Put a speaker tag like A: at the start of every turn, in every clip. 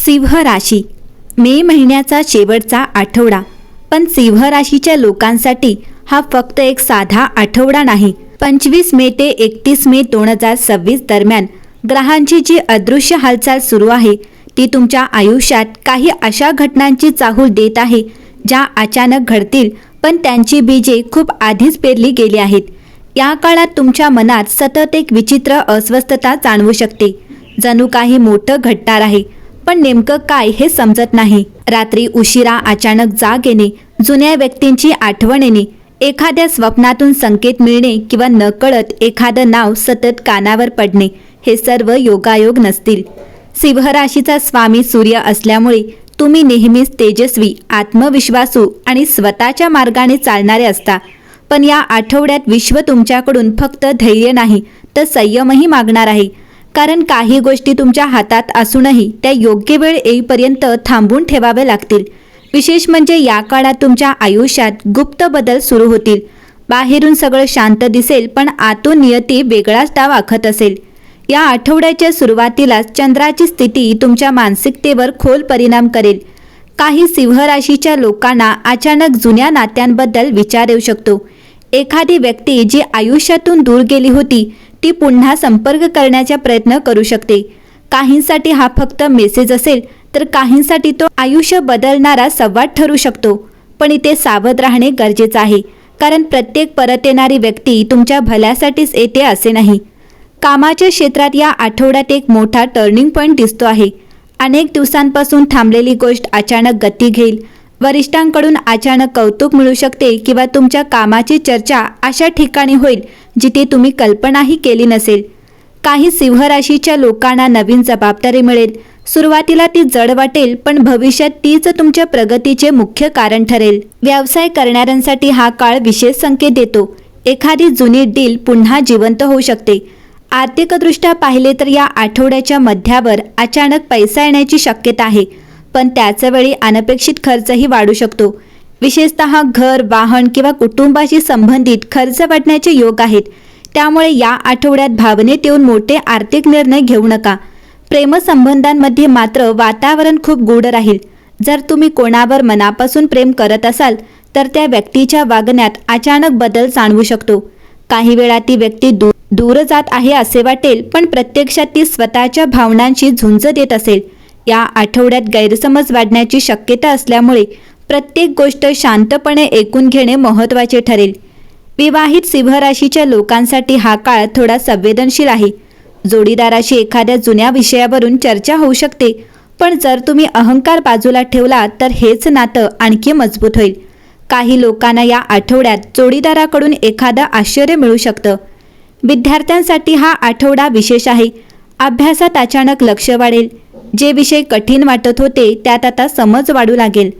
A: सिंह राशी मे महिन्याचा शेवटचा आठवडा. पण सिंह राशीच्या लोकांसाठी हा फक्त एक साधा आठवडा नाही. 25 मे ते 31 मे 2026 दरम्यान ग्रहांची जी अदृश्य हालचाल सुरू आहे ती तुमच्या आयुष्यात काही अशा घटनांची चाहूल देत आहे ज्या अचानक घडतील, पण त्यांची बीजे खूप आधीच पेरली गेली आहेत. या काळात तुमच्या मनात सतत एक विचित्र अस्वस्थता जाणवू शकते, जणू काही मोठं घडणार आहे पण नेमकं काय हे समजत नाही. रात्री उशिरा अचानक जाग येणे, जुन्या व्यक्तींची आठवण येणे, एखाद्या स्वप्नातून संकेत मिळणे किंवा नकळत एखादं नाव सतत कानावर पडणे, हे सर्व योगायोग नसतील. सिंह राशीचा स्वामी सूर्य असल्यामुळे तुम्ही नेहमीच तेजस्वी, आत्मविश्वासू आणि स्वतःच्या मार्गाने चालणारे असता. पण या आठवड्यात विश्व तुमच्याकडून फक्त धैर्य नाही तर संयमही मागणार आहे. कारण काही गोष्टी तुमच्या हातात असूनही त्या योग्य वेळ येईपर्यंत थांबून ठेवाव्या लागतील. विशेष म्हणजे या काळात तुमच्या आयुष्यात गुप्त बदल सुरू होतील. बाहेरून सगळं शांत दिसेल पण आतून नियती वेगळाच डाव आखत असेल. या आठवड्याच्या सुरुवातीलाच चंद्राची स्थिती तुमच्या मानसिकतेवर खोल परिणाम करेल. काही सिंह राशीच्या लोकांना अचानक जुन्या नात्यांबद्दल विचार येऊ शकतो. एखादी व्यक्ती जी आयुष्यातून दूर गेली होती ती पुन्हा संपर्क करण्याचा प्रयत्न करू शकते. काहींसाठी हा फक्त मेसेज असेल तर काहींसाठी तो आयुष्य बदलणारा संवाद ठरू शकतो. पण इथे सावध राहणे गरजेचे आहे, कारण प्रत्येक परत येणारी व्यक्ती तुमच्या भल्यासाठीच येते असे नाही. कामाच्या क्षेत्रात या आठवड्यात एक मोठा टर्निंग पॉईंट दिसतो आहे. अनेक दिवसांपासून थांबलेली गोष्ट अचानक गती घेईल. वरिष्ठांकडून अचानक कौतुक मिळू शकते किंवा तुमच्या कामाची चर्चा अशा ठिकाणी होईल जिथे तुम्ही कल्पनाही केली नसेल. काही सिंह राशीच्या लोकांना नवीन जबाबदारी मिळेल. सुरुवातीला ती जड वाटेल पण भविष्यात तीच तुमच्या प्रगतीचे मुख्य कारण ठरेल. व्यवसाय करणाऱ्यांसाठी हा काळ विशेष संकेत देतो. एखादी जुनी डील पुन्हा जिवंत होऊ शकते. आर्थिकदृष्ट्या पाहिले तर या आठवड्याच्या मध्यावर अचानक पैसा येण्याची शक्यता आहे, पण त्याच वेळी अनपेक्षित खर्चही वाढू शकतो. विशेषतः घर, वाहन किंवा कुटुंबाशी संबंधित खर्च वाढण्याचे योग आहेत. त्यामुळे या आठवड्यात भावनेत येऊन मोठे आर्थिक निर्णय घेऊ नका. प्रेमसंबंधांमध्ये मात्र वातावरण खूप गूढ राहील. जर तुम्ही कोणावर मनापासून प्रेम करत असाल तर त्या व्यक्तीच्या वागण्यात अचानक बदल जाणवू शकतो. काही वेळा ती व्यक्ती दूर जात आहे असे वाटेल, पण प्रत्यक्षात ती स्वतःच्या भावनांशी झुंज देत असेल. या आठवड्यात गैरसमज वाढण्याची शक्यता असल्यामुळे प्रत्येक गोष्ट शांतपणे ऐकून घेणे महत्त्वाचे ठरेल. विवाहित सिंह राशीच्या लोकांसाठी हा काळ थोडा संवेदनशील आहे. जोडीदाराशी एखाद्या जुन्या विषयावरून चर्चा होऊ शकते, पण जर तुम्ही अहंकार बाजूला ठेवला तर हेच नातं आणखी मजबूत होईल. काही लोकांना या आठवड्यात जोडीदाराकडून एखादं आश्चर्य मिळू शकतं. विद्यार्थ्यांसाठी हा आठवडा विशेष आहे. अभ्यासात अचानक लक्ष वाढेल. जे विषय कठीण वाटत होते त्यात आता समज वाढू लागेल.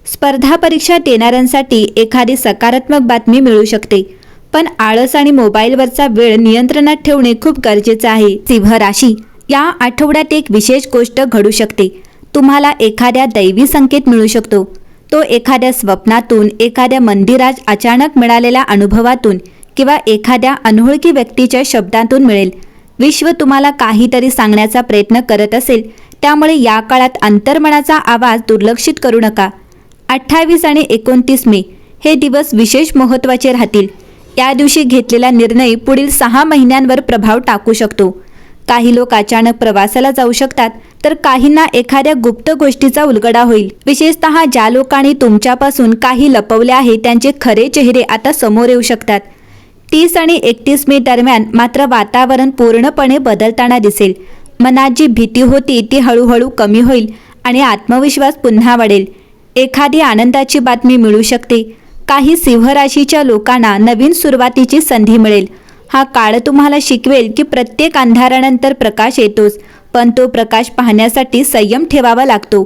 A: स्पर्धा परीक्षा देणाऱ्यांसाठी एखादी सकारात्मक बातमी मिळू शकते, पण आळस आणि मोबाईलवरचा वेळ नियंत्रणात ठेवणे खूप गरजेचे आहे. सिंह राशी, या आठवड्यात एक विशेष गोष्ट घडू शकते. तुम्हाला एखाद्या दैवी संकेत मिळू शकतो. तो एखाद्या स्वप्नातून, एखाद्या मंदिरात अचानक मिळालेल्या अनुभवातून किंवा एखाद्या अनोळखी व्यक्तीच्या शब्दांतून मिळेल. विश्व तुम्हाला काहीतरी सांगण्याचा प्रयत्न करत असेल, त्यामुळे या काळात अंतर्मनाचा आवाज दुर्लक्षित करू नका. 28 आणि 29 मे हे दिवस विशेष महत्त्वाचे राहतील. या दिवशी घेतलेला निर्णय पुढील 6 महिन्यांवर प्रभाव टाकू शकतो. काही लोक अचानक प्रवासाला जाऊ शकतात, तर काहींना एखाद्या गुप्त गोष्टीचा उलगडा होईल. विशेषतः ज्या लोकांनी तुमच्यापासून काही लपवले आहे त्यांचे खरे चेहरे आता समोर येऊ शकतात. 30 आणि 31 मे दरम्यान मात्र वातावरण पूर्णपणे बदलताना दिसेल. मनात जी भीती होती ती हळूहळू कमी होईल आणि आत्मविश्वास पुन्हा वाढेल. एखादी आनंदाची बातमी मिळू शकते. काही सिंह राशीच्या लोकांना नवीन सुरुवातीची संधी मिळेल. हा काळ तुम्हाला शिकवेल की प्रत्येक अंधारानंतर प्रकाश येतोच, पण तो प्रकाश पाहण्यासाठी संयम ठेवावा लागतो.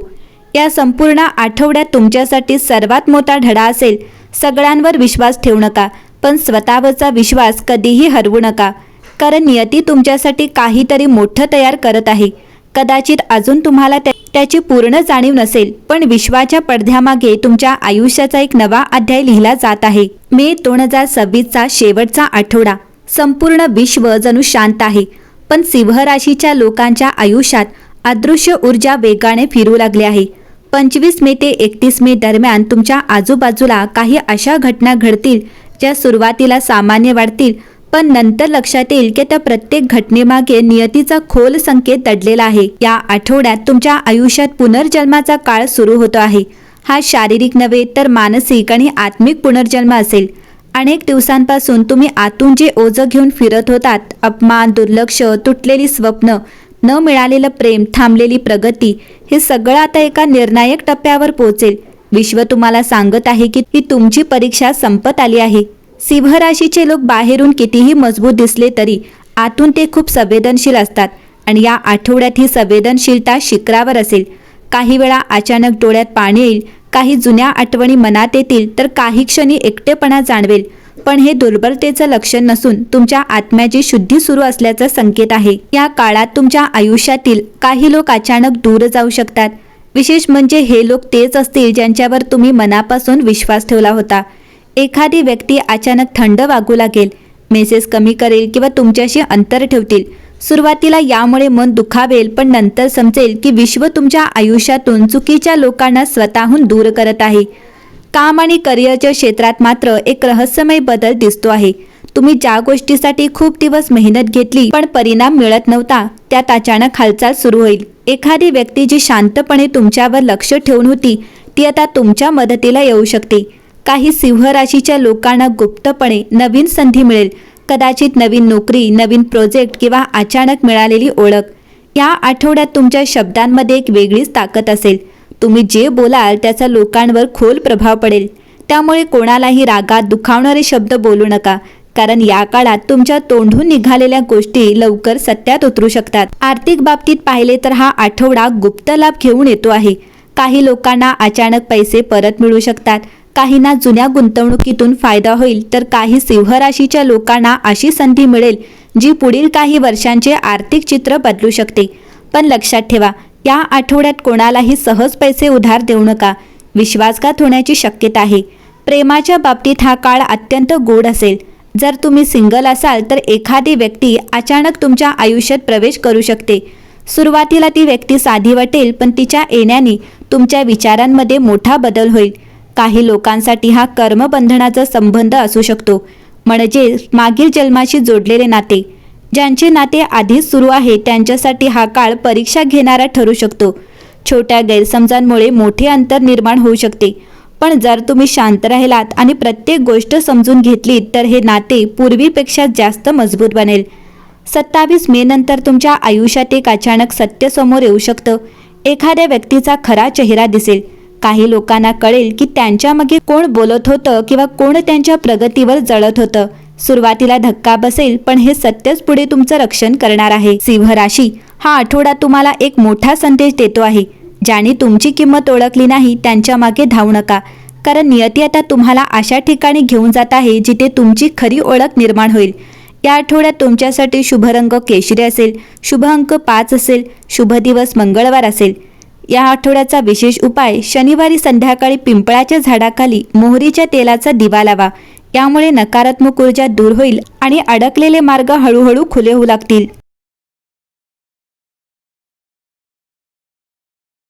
A: या संपूर्ण आठवड्यात तुमच्यासाठी सर्वात मोठा धडा असेल, सगळ्यांवर विश्वास ठेवू नका, पण स्वतःवरचा विश्वास कधीही हरवू नका. कारण नियती तुमच्यासाठी काहीतरी मोठं तयार करत आहे. कदाचित अजून तुम्हाला त्याची पूर्ण जाणीव नसेल, पण विश्वाच्या पडद्यामागे तुमच्या आयुष्याचा एक नवा अध्याय लिहिला जात आहे. मे 2026चा शेवटचा आठवडा. संपूर्ण विश्व जणू शांत आहे, पण सिंह राशीच्या लोकांच्या आयुष्यात अदृश्य ऊर्जा वेगाने फिरू लागली आहे. 25 मे ते 31 मे दरम्यान तुमच्या आजूबाजूला काही अशा घटना घडतील ज्या सुरुवातीला सामान्य वाटतील, पण नंतर लक्षात येईल की त्या प्रत्येक घटनेमागे नियतीचा खोल संकेत दडलेला आहे. या आठवड्यात तुमच्या आयुष्यात पुनर्जन्माचा काळ सुरू होतो आहे. हा शारीरिक नव्हे तर मानसिक आणि आत्मिक पुनर्जन्म असेल. अनेक दिवसांपासून तुम्ही आतून जे ओझं घेऊन फिरत होतात, अपमान, दुर्लक्ष, तुटलेली स्वप्न, न मिळालेलं प्रेम, थांबलेली प्रगती, हे सगळं आता एका निर्णायक टप्प्यावर पोहोचेल. विश्व तुम्हाला सांगत आहे की ही तुमची परीक्षा संपत आली आहे. सिंह राशीचे लोक बाहेरून कितीही मजबूत दिसले तरी आतून ते खूप संवेदनशील असतात आणि या आठवड्यात ही संवेदनशीलता शिखरावर असेल. काही वेळा अचानक डोळ्यात पाणी येईल, काही जुन्या आठवणी मनात येतील, तर काही क्षणी एकटेपणा जाणवेल. पण हे दुर्बलतेचं लक्षण नसून तुमच्या आत्म्याची शुद्धी सुरू असल्याचा संकेत आहे. या काळात तुमच्या आयुष्यातील काही लोक अचानक दूर जाऊ शकतात. विशेष म्हणजे हे लोक तेच असतील ज्यांच्यावर तुम्ही मनापासून विश्वास ठेवला होता. एखादी व्यक्ती अचानक थंड वागू लागेल, मेसेज कमी करेल किंवा तुमच्याशी अंतर ठेवतील. सुरुवातीला यामुळे मन दुखावेल, पण नंतर समजेल की विश्व तुमच्या आयुष्यातून चुकीच्या लोकांना स्वतःहून दूर करत आहे. काम आणि करिअरच्या क्षेत्रात मात्र एक रहस्यमय बदल दिसतो आहे. तुम्ही ज्या गोष्टीसाठी खूप दिवस मेहनत घेतली पण परिणाम मिळत नव्हता, त्यात अचानक हालचाल सुरू होईल. एखादी व्यक्ती जी शांतपणे तुमच्यावर लक्ष ठेवून होती, ती आता तुमच्या मदतीला येऊ शकते. काही सिंह राशीच्या लोकांना गुप्तपणे नवीन संधी मिळेल. कदाचित नवीन नोकरी, नवीन प्रोजेक्ट किंवा अचानक मिळालेली ओळख. या आठवड्यात तुमच्या शब्दांमध्ये एक वेगळीच ताकद असेल. तुम्ही जे बोलाल त्याचा लोकांवर खोल प्रभाव पडेल. त्यामुळे कोणालाही रागात दुखावणारे शब्द बोलू नका, कारण या काळात तुमच्या तोंडून निघालेल्या गोष्टी लवकर सत्यात उतरू शकतात. आर्थिक बाबतीत पाहिले तर हा आठवडा गुप्त लाभ घेऊन येतो आहे. काही लोकांना अचानक पैसे परत मिळू शकतात, काहींना जुन्या गुंतवणुकीतून फायदा होईल, तर काही सिंह राशीच्या लोकांना अशी संधी मिळेल जी पुढील काही वर्षांचे आर्थिक चित्र बदलू शकते. पण लक्षात ठेवा, या आठवड्यात कोणालाही सहज पैसे उधार देऊ नका. विश्वासघात होण्याची शक्यता आहे. प्रेमाच्या बाबतीत हा काळ अत्यंत गोड असेल. जर तुम्ही सिंगल असाल तर एखादी व्यक्ती अचानक तुमच्या आयुष्यात प्रवेश करू शकते. सुरुवातीला ती व्यक्ती साधी वाटेल, पण तिच्या येण्याने तुमच्या विचारांमध्ये मोठा बदल होईल. काही लोकांसाठी हा कर्मबंधनाचा संबंध असू शकतो, म्हणजे मागील जन्माशी जोडलेले नाते. ज्यांचे नाते आधीच सुरू आहे त्यांच्यासाठी हा काळ परीक्षा घेणारा ठरू शकतो. छोट्या गैरसमजांमुळे मोठे अंतर निर्माण होऊ शकते, पण जर तुम्ही शांत राहिलात आणि प्रत्येक गोष्ट समजून घेतलीत तर हे नाते पूर्वीपेक्षा जास्त मजबूत बनेल. 27 मे नंतर तुमच्या आयुष्यात एक अचानक सत्य समोर येऊ शकतं. एखाद्या व्यक्तीचा खरा चेहरा दिसेल. काही लोकांना कळेल की त्यांच्यामागे कोण बोलत होतं किंवा कोण त्यांच्या प्रगतीवर जळत होतं. सुरुवातीला धक्का बसेल, पण हे सत्यच पुढे तुमचं रक्षण करणार आहे. सिंह राशी हा आठवडा तुम्हाला एक मोठा संदेश देतो आहे. ज्यांनी तुमची किंमत ओळखली नाही त्यांच्या मागे धावू नका, कारण नियती आता तुम्हाला अशा ठिकाणी घेऊन जात आहे जिथे तुमची खरी ओळख निर्माण होईल. या आठवड्यात तुमच्यासाठी शुभ रंग केशरी असेल, शुभ अंक 5 असेल, शुभ दिवस मंगळवार असेल. या आठवड्याचा विशेष उपाय, शनिवारी संध्याकाळी पिंपळाच्या झाडाखाली मोहरीच्या तेलाचा दिवा लावा. यामुळे नकारात्मक ऊर्जा दूर होईल आणि अडकलेले मार्ग हळूहळू खुले होऊ लागतील.